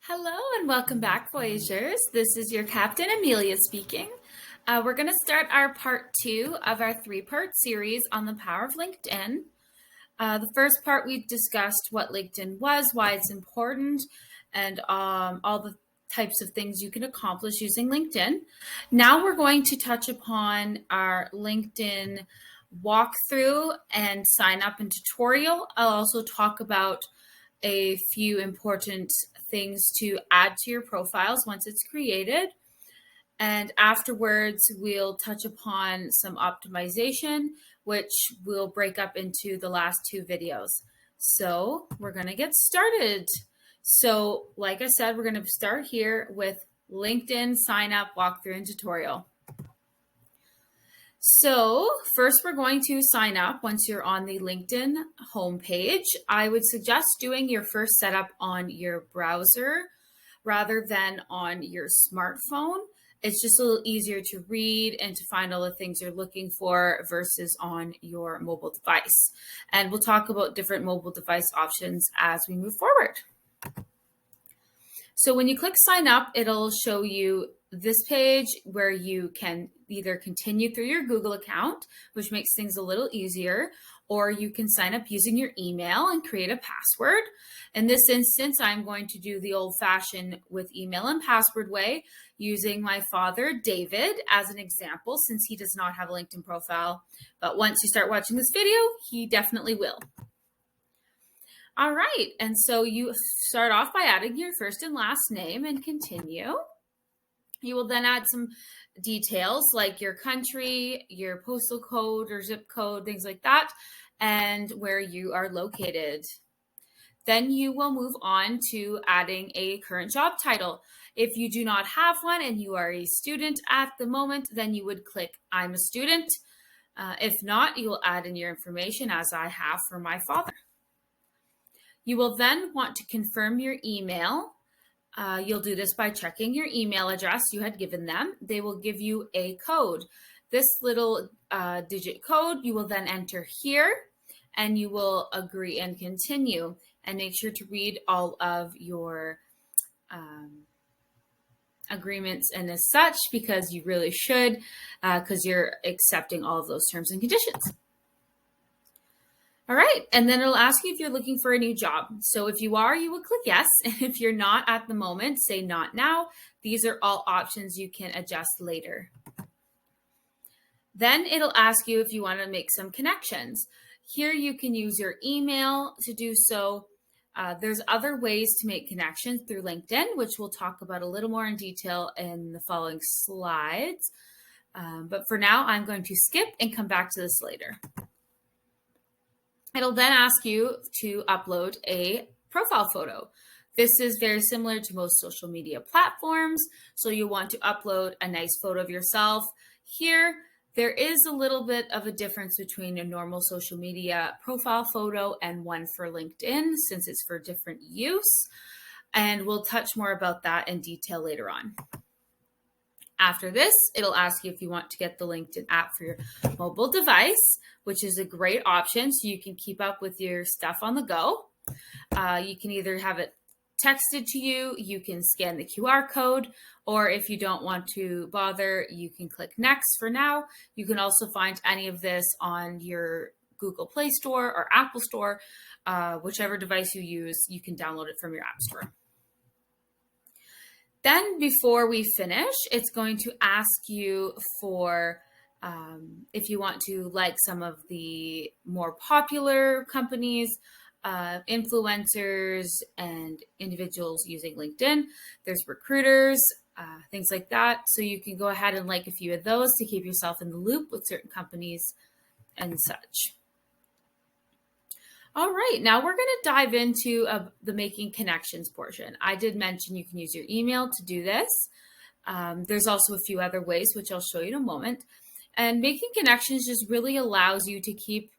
Hello and welcome back, Voyagers. This is your Captain Amelia speaking. We're going to start our part 2 of our 3-part series on the power of LinkedIn. The first part we discussed what LinkedIn was, why it's important, and all the types of things you can accomplish using LinkedIn. Now we're going to touch upon our LinkedIn walkthrough and sign up and tutorial. I'll also talk about a few important things to add to your profiles once it's created. And afterwards, we'll touch upon some optimization, which we'll break up into the last 2 videos. So we're going to get started. So like I said, we're going to start here with LinkedIn sign up, walkthrough, and tutorial. So first we're going to sign up once you're on the LinkedIn homepage. I would suggest doing your first setup on your browser rather than on your smartphone. It's just a little easier to read and to find all the things you're looking for versus on your mobile device. And we'll talk about different mobile device options as we move forward. So when you click sign up, it'll show you this page where you can either continue through your Google account, which makes things a little easier, or you can sign up using your email and create a password. In this instance, I'm going to do the old-fashioned with email and password way, using my father, David, as an example, since he does not have a LinkedIn profile. But once you start watching this video, he definitely will. All right, and so you start off by adding your first and last name and continue. You will then add some details like your country, your postal code or zip code, things like that, and where you are located. Then you will move on to adding a current job title. If you do not have one and you are a student at the moment, then you would click I'm a student. If not, you will add in your information as I have for my father. You will then want to confirm your email. You'll do this by checking your email address you had given them. They will give you a code. This little digit code you will then enter here, and you will agree and continue. And make sure to read all of your agreements and as such, because you really should, because you're accepting all of those terms and conditions. All right, and then it'll ask you if you're looking for a new job. So if you are, you will click yes. And if you're not at the moment, say not now. These are all options you can adjust later. Then it'll ask you if you want to make some connections. Here you can use your email to do so. There's other ways to make connections through LinkedIn, which we'll talk about a little more in detail in the following slides. But for now, I'm going to skip and come back to this later. It'll then ask you to upload a profile photo. This is very similar to most social media platforms. So you want to upload a nice photo of yourself. Here, there is a little bit of a difference between a normal social media profile photo and one for LinkedIn, since it's for different use. And we'll touch more about that in detail later on. After this, it'll ask you if you want to get the LinkedIn app for your mobile device, which is a great option so you can keep up with your stuff on the go. You can either have it texted to you, you can scan the QR code, or if you don't want to bother, you can click next for now. You can also find any of this on your Google Play Store or Apple Store, whichever device you use, you can download it from your App Store. Then before we finish, it's going to ask you for if you want to like some of the more popular companies, influencers, and individuals using LinkedIn. There's recruiters, things like that. So you can go ahead and like a few of those to keep yourself in the loop with certain companies and such. All right, now we're going to dive into the making connections portion. I did mention you can use your email to do this. There's also a few other ways, which I'll show you in a moment. And making connections just really allows you to keep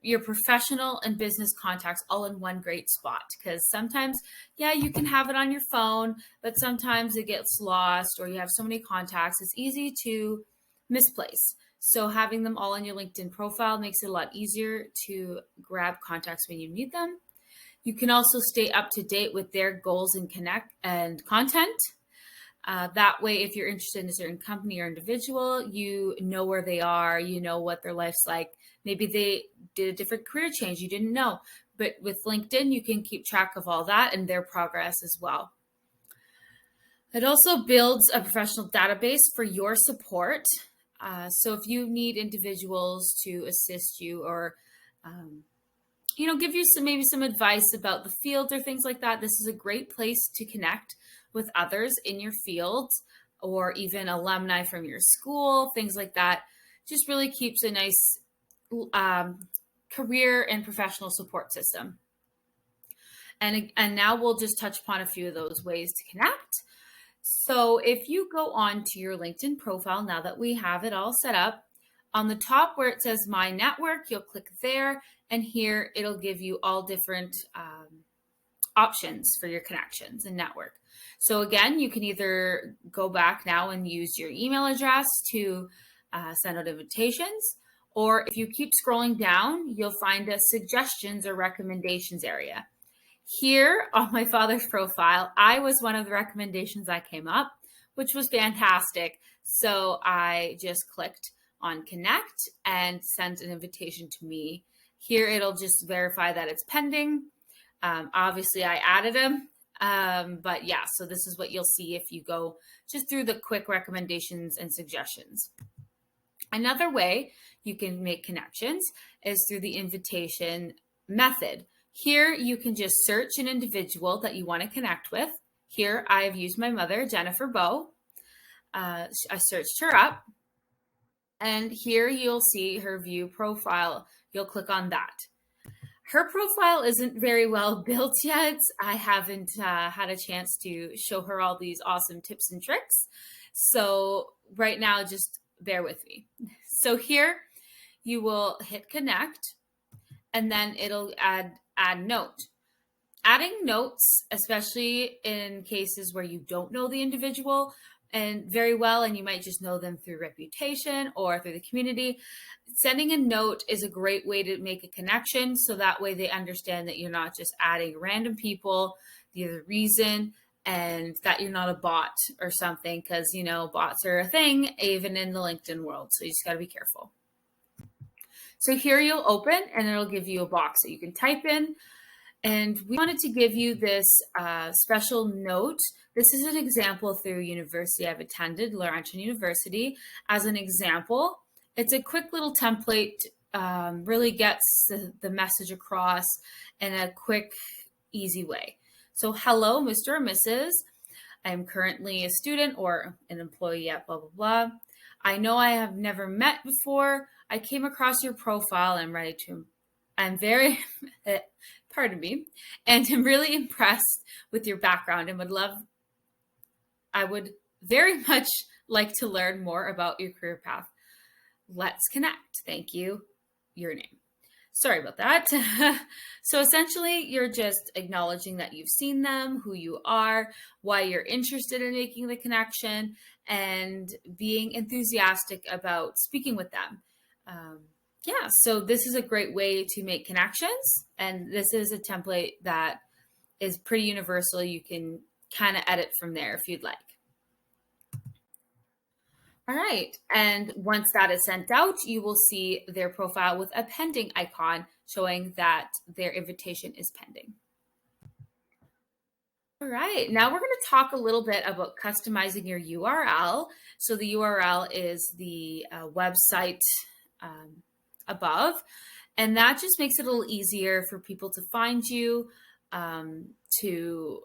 your professional and business contacts all in one great spot. Because sometimes, yeah, you can have it on your phone, but sometimes it gets lost or you have so many contacts, it's easy to misplace. So having them all on your LinkedIn profile makes it a lot easier to grab contacts when you need them. You can also stay up to date with their goals and content. That way, if you're interested in a certain company or individual, you know where they are, you know what their life's like. Maybe they did a different career change you didn't know. But with LinkedIn, you can keep track of all that and their progress as well. It also builds a professional database for your support. So if you need individuals to assist you or give you maybe some advice about the field or things like that, this is a great place to connect with others in your field or even alumni from your school, things like that. Just really keeps a nice career and professional support system. And now we'll just touch upon a few of those ways to connect. So if you go on to your LinkedIn profile, now that we have it all set up, on the top where it says My Network, you'll click there, and here it'll give you all different options for your connections and network. So again, you can either go back now and use your email address to send out invitations, or if you keep scrolling down, you'll find a suggestions or recommendations area. Here on my father's profile, I was one of the recommendations that came up, which was fantastic. So I just clicked on connect and sent an invitation to me. Here it'll just verify that it's pending. Obviously I added him, but yeah, so this is what you'll see if you go just through the quick recommendations and suggestions. Another way you can make connections is through the invitation method. Here you can just search an individual that you want to connect with. Here I've used my mother, Jennifer Bowe. I searched her up, and here you'll see her view profile. You'll click on that. Her profile isn't very well built yet. I haven't had a chance to show her all these awesome tips and tricks. So right now, just bear with me. So here you will hit connect, and then it'll add note. Adding notes, especially in cases where you don't know the individual and very well, and you might just know them through reputation or through the community. Sending a note is a great way to make a connection. So that way they understand that you're not just adding random people, the other reason, and that you're not a bot or something, because, bots are a thing, even in the LinkedIn world. So you just got to be careful. So here you'll open and it'll give you a box that you can type in. And we wanted to give you this special note. This is an example through university I've attended, Laurentian University, as an example. It's a quick little template, really gets the message across in a quick, easy way. So hello, Mr. or Mrs. I'm currently a student or an employee at blah, blah, blah. I know I have never met before. I came across your profile. I'm very, pardon me, and I'm really impressed with your background and I would very much like to learn more about your career path. Let's connect. Thank you. Your name. Sorry about that. So essentially, you're just acknowledging that you've seen them, who you are, why you're interested in making the connection, and being enthusiastic about speaking with them. So this is a great way to make connections. And this is a template that is pretty universal. You can kind of edit from there if you'd like. All right. And once that is sent out, you will see their profile with a pending icon showing that their invitation is pending. All right. Now we're going to talk a little bit about customizing your URL. So the URL is the website above, and that just makes it a little easier for people to find you, to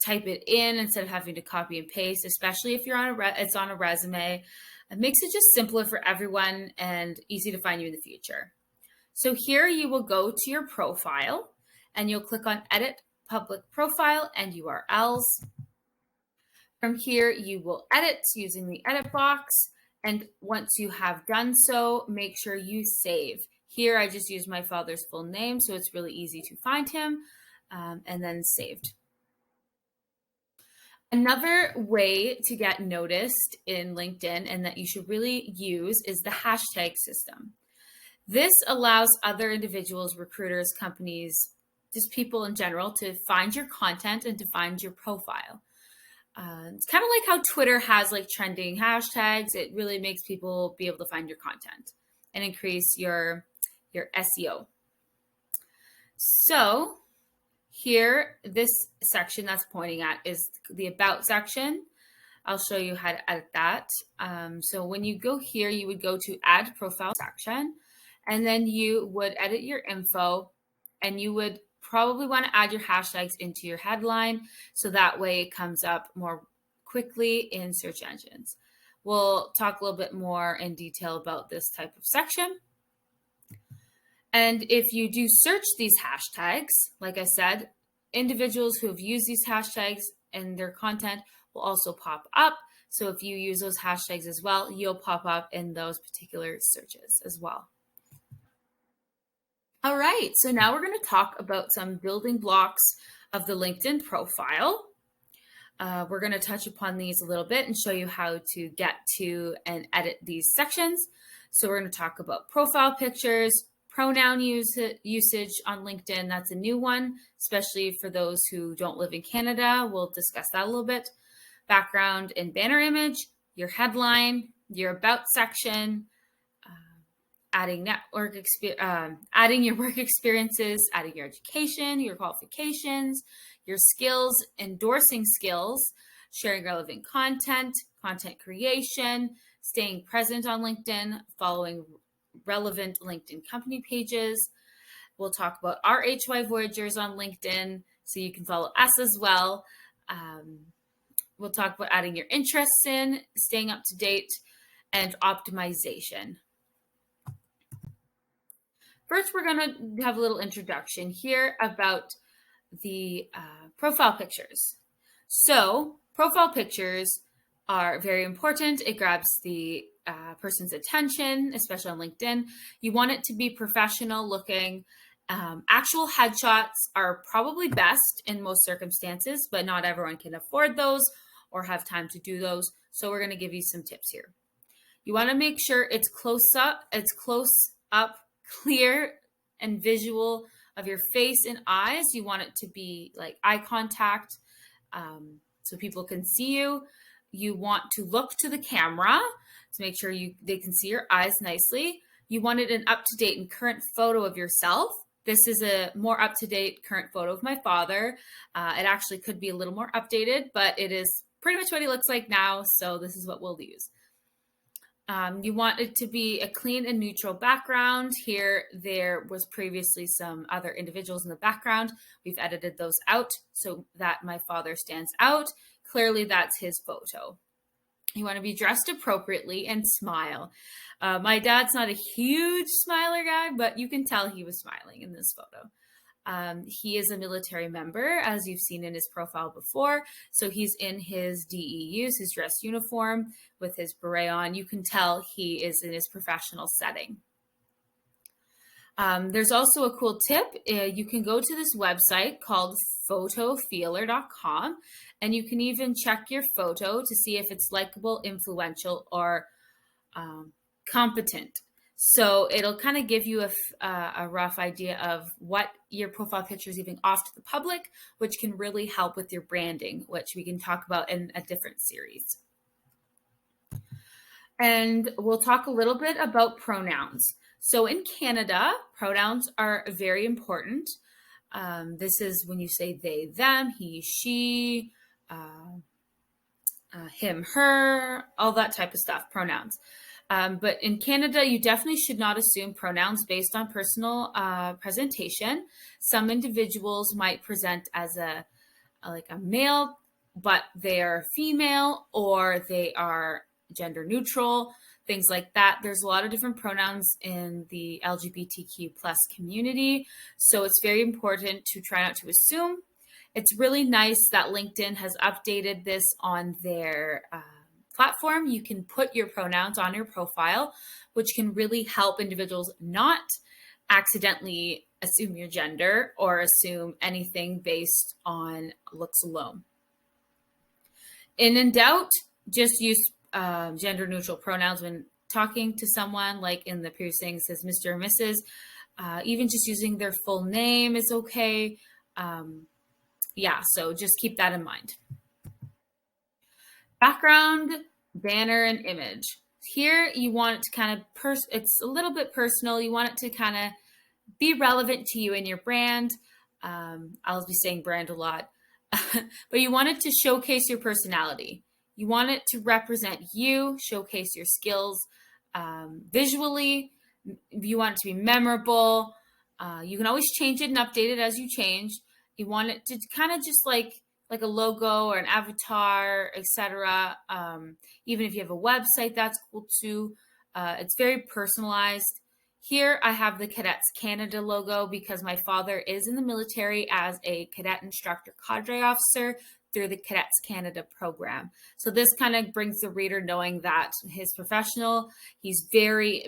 type it in instead of having to copy and paste, especially if you're on it's on a resume. It makes it just simpler for everyone and easy to find you in the future. So here you will go to your profile and you'll click on Edit Public Profile and URLs. From here, you will edit using the edit box. And once you have done so, make sure you save. Here, I just use my father's full name, so it's really easy to find him, and then saved. Another way to get noticed in LinkedIn and that you should really use is the hashtag system. This allows other individuals, recruiters, companies, just people in general to find your content and to find your profile. It's kind of like how Twitter has like trending hashtags. It really makes people be able to find your content and increase your SEO. So here, this section that's pointing at is the About section. I'll show you how to edit that. So when you go here, you would go to Add Profile section, and then you would edit your info, and you would probably want to add your hashtags into your headline so that way it comes up more quickly in search engines. We'll talk a little bit more in detail about this type of section. And if you do search these hashtags, like I said, individuals who have used these hashtags in their content will also pop up. So if you use those hashtags as well, you'll pop up in those particular searches as well. All right, so now we're going to talk about some building blocks of the LinkedIn profile. We're going to touch upon these a little bit and show you how to get to and edit these sections. So we're going to talk about profile pictures, pronoun usage on LinkedIn. That's a new one, especially for those who don't live in Canada. We'll discuss that a little bit. Background and banner image, your headline, your about section, adding your work experiences, adding your education, your qualifications, your skills, endorsing skills, sharing relevant content, content creation, staying present on LinkedIn, following relevant LinkedIn company pages. We'll talk about our HY Voyagers on LinkedIn, so you can follow us as well. We'll talk about adding your interests in, staying up to date, and optimization. First, we're going to have a little introduction here about the profile pictures. So profile pictures are very important. It grabs the person's attention, especially on LinkedIn. You want it to be professional looking. Actual headshots are probably best in most circumstances, but not everyone can afford those or have time to do those. So we're going to give you some tips here. You want to make sure it's close up, clear and visual of your face and eyes. You want it to be like eye contact, so people can see you. You want to look to the camera to make sure they can see your eyes nicely. You wanted an up-to-date and current photo of yourself. This is a more up-to-date current photo of my father. It actually could be a little more updated, but it is pretty much what he looks like now. So this is what we'll use. You want it to be a clean and neutral background. Here, there was previously some other individuals in the background. We've edited those out so that my father stands out. Clearly, that's his photo. You want to be dressed appropriately and smile. My dad's not a huge smiler guy, but you can tell he was smiling in this photo. He is a military member, as you've seen in his profile before. So he's in his DEUs, his dress uniform with his beret on. You can tell he is in his professional setting. There's also a cool tip. You can go to this website called photofeeler.com, and you can even check your photo to see if it's likable, influential, or competent. So it'll kind of give you a rough idea of what your profile picture is giving off to the public, which can really help with your branding, which we can talk about in a different series. And we'll talk a little bit about pronouns. So in Canada, pronouns are very important. This is when you say they, them, he, she, him, her, all that type of stuff, pronouns. But in Canada, you definitely should not assume pronouns based on personal presentation. Some individuals might present as a male, but they are female, or they are gender neutral, things like that. There's a lot of different pronouns in the LGBTQ plus community. So it's very important to try not to assume. It's really nice that LinkedIn has updated this on their platform. You can put your pronouns on your profile, which can really help individuals not accidentally assume your gender or assume anything based on looks alone. In doubt, just use gender neutral pronouns when talking to someone, like in the previous thing, it says Mr. or Mrs. Even just using their full name is okay. Yeah, so just keep that in mind. Background, banner, and image. Here you want it to kind of, it's a little bit personal. You want it to kind of be relevant to you and your brand. I'll be saying brand a lot, but you want it to showcase your personality. You want it to represent you, showcase your skills visually. You want it to be memorable. You can always change it and update it as you change. You want it to kind of just like a logo or an avatar, etc. Even if you have a website, that's cool too. It's very personalized. Here I have the Cadets Canada logo because my father is in the military as a cadet instructor cadre officer through the Cadets Canada program. So this kind of brings the reader knowing that his professional, he's very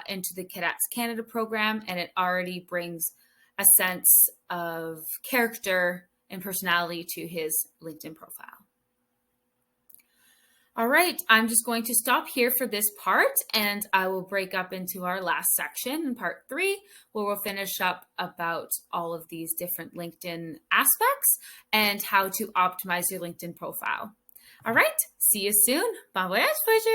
into the Cadets Canada program, and it already brings a sense of character and personality to his LinkedIn profile. All right, I'm just going to stop here for this part, and I will break up into our last section in part 3, where we'll finish up about all of these different LinkedIn aspects and how to optimize your LinkedIn profile. All right, see you soon. Bon voyage, pleasure.